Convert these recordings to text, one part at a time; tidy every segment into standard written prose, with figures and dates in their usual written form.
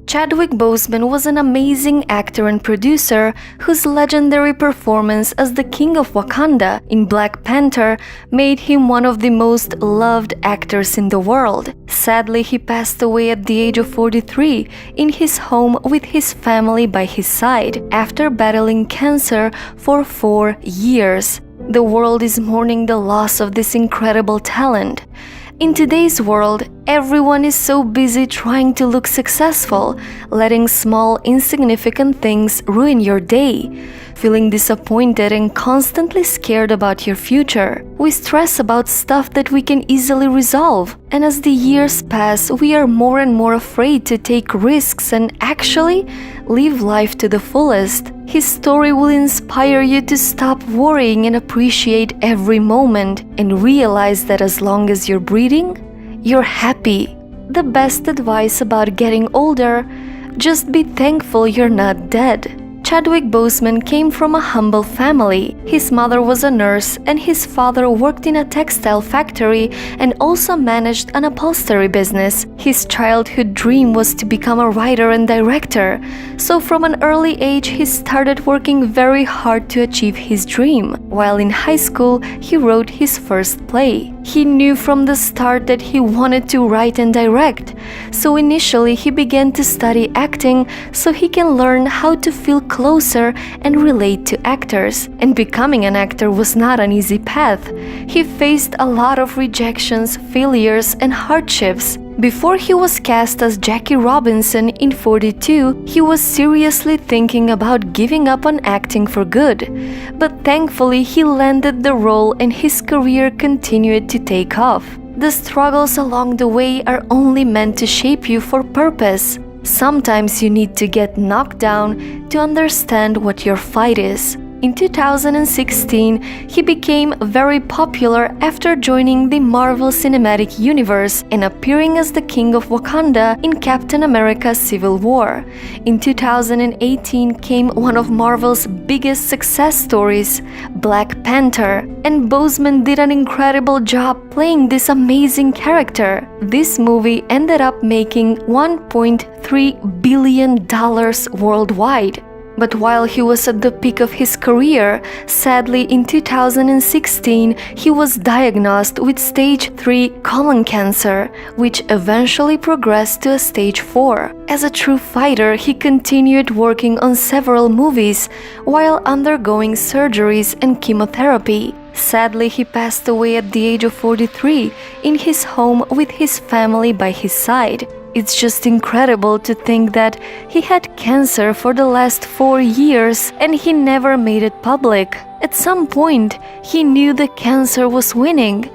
Chadwick Boseman was an amazing actor and producer whose legendary performance as the King of Wakanda in Black Panther made him one of the most loved actors in the world. Sadly, he passed away at the age of 43 in his home with his family by his side after battling cancer for 4 years. The world is mourning the loss of this incredible talent. In today's world, everyone is so busy trying to look successful, letting small, insignificant things ruin your day. Feeling disappointed and constantly scared about your future. We stress about stuff that we can easily resolve. And as the years pass, we are more and more afraid to take risks and actually live life to the fullest. His story will inspire you to stop worrying and appreciate every moment and realize that as long as you're breathing, you're happy. The best advice about getting older: just be thankful you're not dead. Chadwick Boseman came from a humble family. His mother was a nurse and his father worked in a textile factory and also managed an upholstery business. His childhood dream was to become a writer and director. So from an early age, he started working very hard to achieve his dream. While in high school, he wrote his first play. He knew from the start that he wanted to write and direct. So initially, he began to study acting so he can learn how to feel closer and relate to actors. And becoming an actor was not an easy path. He faced a lot of rejections, failures, and hardships. Before he was cast as Jackie Robinson in 42, he was seriously thinking about giving up on acting for good. But thankfully, he landed the role and his career continued to take off. The struggles along the way are only meant to shape you for purpose. Sometimes you need to get knocked down to understand what your fight is. In 2016, he became very popular after joining the Marvel Cinematic Universe and appearing as the King of Wakanda in Captain America: Civil War. In 2018 came one of Marvel's biggest success stories, Black Panther, and Boseman did an incredible job playing this amazing character. This movie ended up making $1.3 billion worldwide. But while he was at the peak of his career, sadly in 2016, he was diagnosed with stage 3 colon cancer, which eventually progressed to a stage 4. As a true fighter, he continued working on several movies while undergoing surgeries and chemotherapy. Sadly, he passed away at the age of 43 in his home with his family by his side. It's just incredible to think that he had cancer for the last 4 years and he never made it public. At some point, he knew the cancer was winning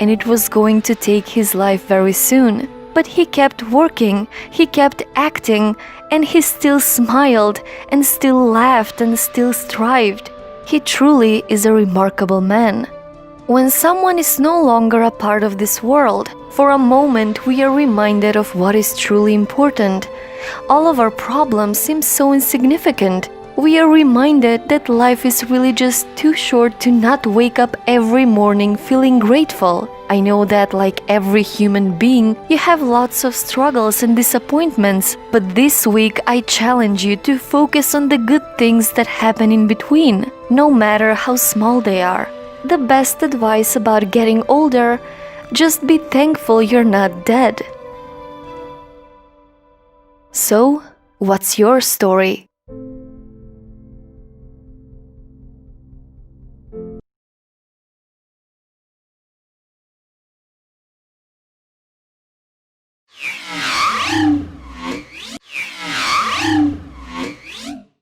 and it was going to take his life very soon. But he kept working, he kept acting, and he still smiled and still laughed and still strived. He truly is a remarkable man. When someone is no longer a part of this world, for a moment we are reminded of what is truly important. All of our problems seem so insignificant. We are reminded that life is really just too short to not wake up every morning feeling grateful. I know that like every human being, you have lots of struggles and disappointments, but this week I challenge you to focus on the good things that happen in between, no matter how small they are. The best advice about getting older: just be thankful you're not dead. So, what's your story?